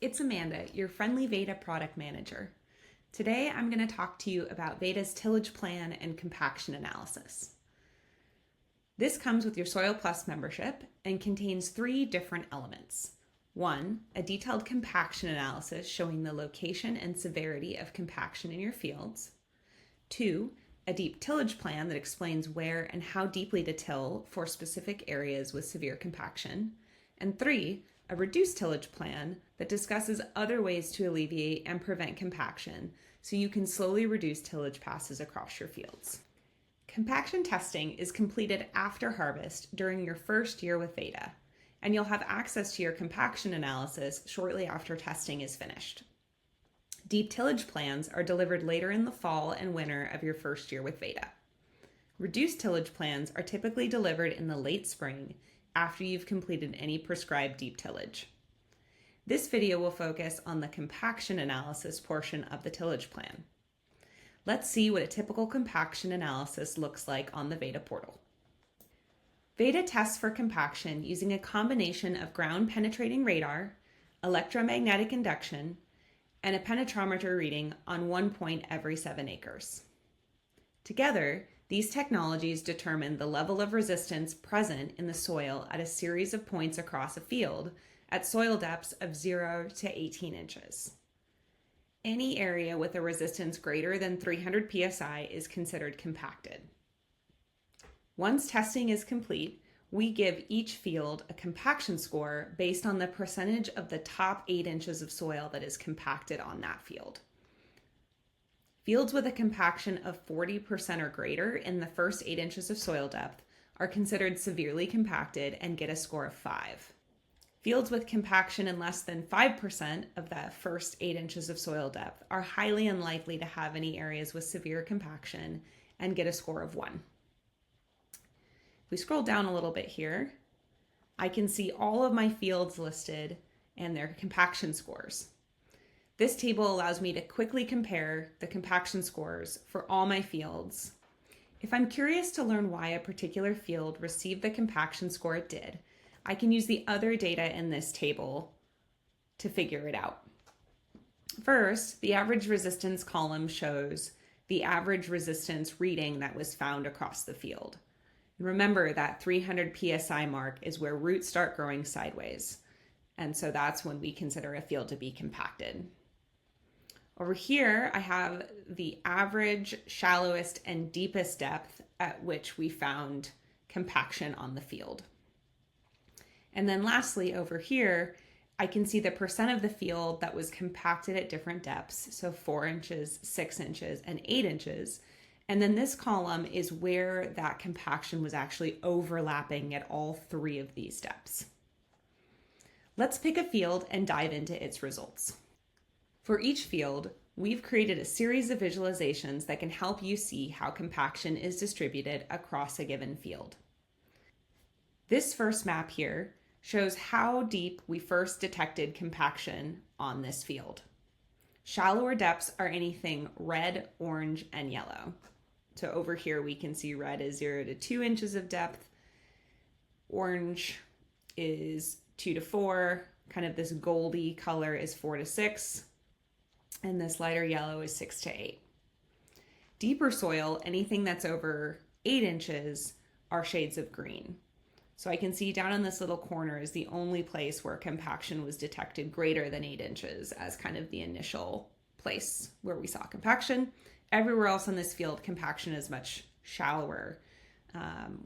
it's Amanda, your friendly Vayda product manager. Today I'm going to talk to you about Vayda's tillage plan and compaction analysis. This comes with your Soil Plus membership and contains 3 different elements. 1, a detailed compaction analysis showing the location and severity of compaction in your fields. 2, a deep tillage plan that explains where and how deeply to till for specific areas with severe compaction. And 3, a reduced tillage plan that discusses other ways to alleviate and prevent compaction so you can slowly reduce tillage passes across your fields. Compaction testing is completed after harvest during your first year with Vayda, and you'll have access to your compaction analysis shortly after testing is finished. Deep tillage plans are delivered later in the fall and winter of your first year with Vayda. Reduced tillage plans are typically delivered in the late spring after you've completed any prescribed deep tillage. This video will focus on the compaction analysis portion of the tillage plan. Let's see what a typical compaction analysis looks like on the Vayda portal. Vayda tests for compaction using a combination of ground penetrating radar, electromagnetic induction, and a penetrometer reading on 1 point every 7 acres. Together, these technologies determine the level of resistance present in the soil at a series of points across a field at soil depths of 0 to 18 inches. Any area with a resistance greater than 300 psi is considered compacted. Once testing is complete, we give each field a compaction score based on the percentage of the top 8 inches of soil that is compacted on that field. Fields with a compaction of 40% or greater in the first 8 inches of soil depth are considered severely compacted and get a score of 5. Fields with compaction in less than 5% of that first 8 inches of soil depth are highly unlikely to have any areas with severe compaction and get a score of 1. If we scroll down a little bit here, I can see all of my fields listed and their compaction scores. This table allows me to quickly compare the compaction scores for all my fields. If I'm curious to learn why a particular field received the compaction score it did, I can use the other data in this table to figure it out. First, the average resistance column shows the average resistance reading that was found across the field. Remember that 300 psi mark is where roots start growing sideways, and so that's when we consider a field to be compacted. Over here, I have the average, shallowest, and deepest depth at which we found compaction on the field. And then lastly, over here, I can see the percent of the field that was compacted at different depths, so 4 inches, 6 inches, and 8 inches. And then this column is where that compaction was actually overlapping at all 3 of these depths. Let's pick a field and dive into its results. For each field, we've created a series of visualizations that can help you see how compaction is distributed across a given field. This first map here shows how deep we first detected compaction on this field. Shallower depths are anything red, orange, and yellow. So over here we can see red is 0 to 2 inches of depth, orange is 2 to 4, kind of this goldy color is 4 to 6, and this lighter yellow is 6 to 8. Deeper soil, anything that's over 8 inches, are shades of green. So I can see down in this little corner is the only place where compaction was detected greater than 8 inches as kind of the initial place where we saw compaction. Everywhere else in this field, compaction is much shallower,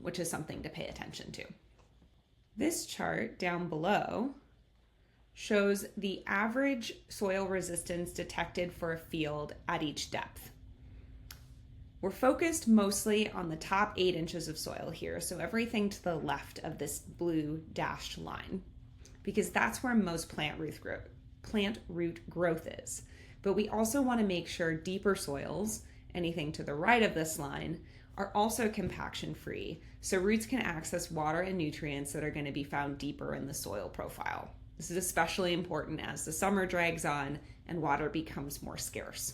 which is something to pay attention to. This chart down below shows the average soil resistance detected for a field at each depth. We're focused mostly on the top 8 inches of soil here, so everything to the left of this blue dashed line, because that's where most plant root growth is. But we also want to make sure deeper soils, anything to the right of this line, are also compaction free, so roots can access water and nutrients that are going to be found deeper in the soil profile. This is especially important as the summer drags on and water becomes more scarce.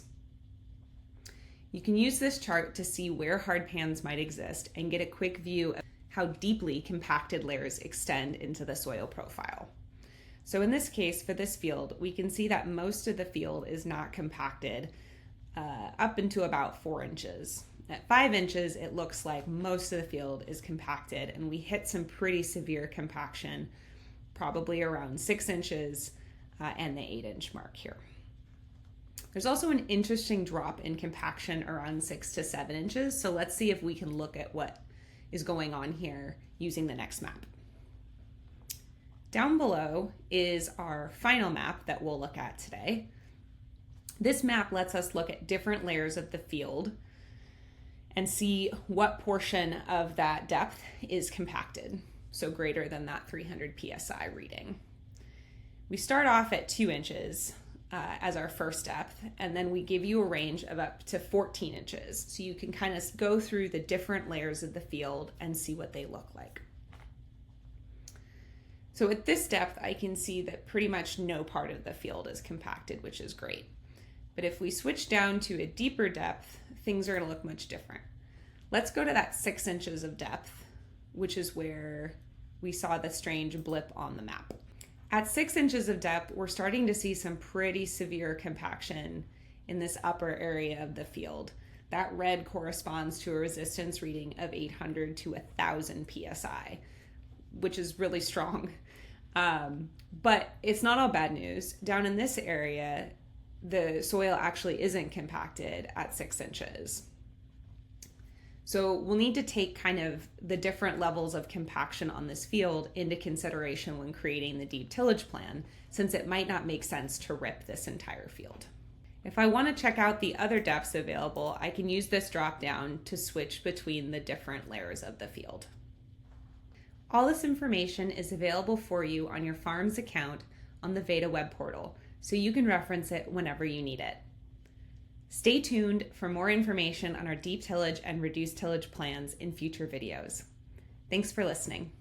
You can use this chart to see where hard pans might exist and get a quick view of how deeply compacted layers extend into the soil profile. So in this case, for this field, we can see that most of the field is not compacted up into about 4 inches. At 5 inches, it looks like most of the field is compacted, and we hit some pretty severe compaction, probably around 6 inches and the 8-inch mark here. There's also an interesting drop in compaction around 6 to 7 inches, so let's see if we can look at what is going on here using the next map. Down below is our final map that we'll look at today. This map lets us look at different layers of the field and see what portion of that depth is compacted, so greater than that 300 psi reading. We start off at 2 inches as our first depth, and then we give you a range of up to 14 inches, so you can kind of go through the different layers of the field and see what they look like. So at this depth, I can see that pretty much no part of the field is compacted, which is great. But if we switch down to a deeper depth, things are going to look much different. Let's go to that 6 inches of depth, which is where we saw the strange blip on the map. At 6 inches of depth, we're starting to see some pretty severe compaction in this upper area of the field. That red corresponds to a resistance reading of 800 to 1,000 psi, which is really strong. But it's not all bad news. Down in this area, the soil actually isn't compacted at 6 inches. So we'll need to take kind of the different levels of compaction on this field into consideration when creating the deep tillage plan, since it might not make sense to rip this entire field. If I want to check out the other depths available, I can use this drop down to switch between the different layers of the field. All this information is available for you on your farm's account on the Vayda web portal, so you can reference it whenever you need it. Stay tuned for more information on our deep tillage and reduced tillage plans in future videos. Thanks for listening.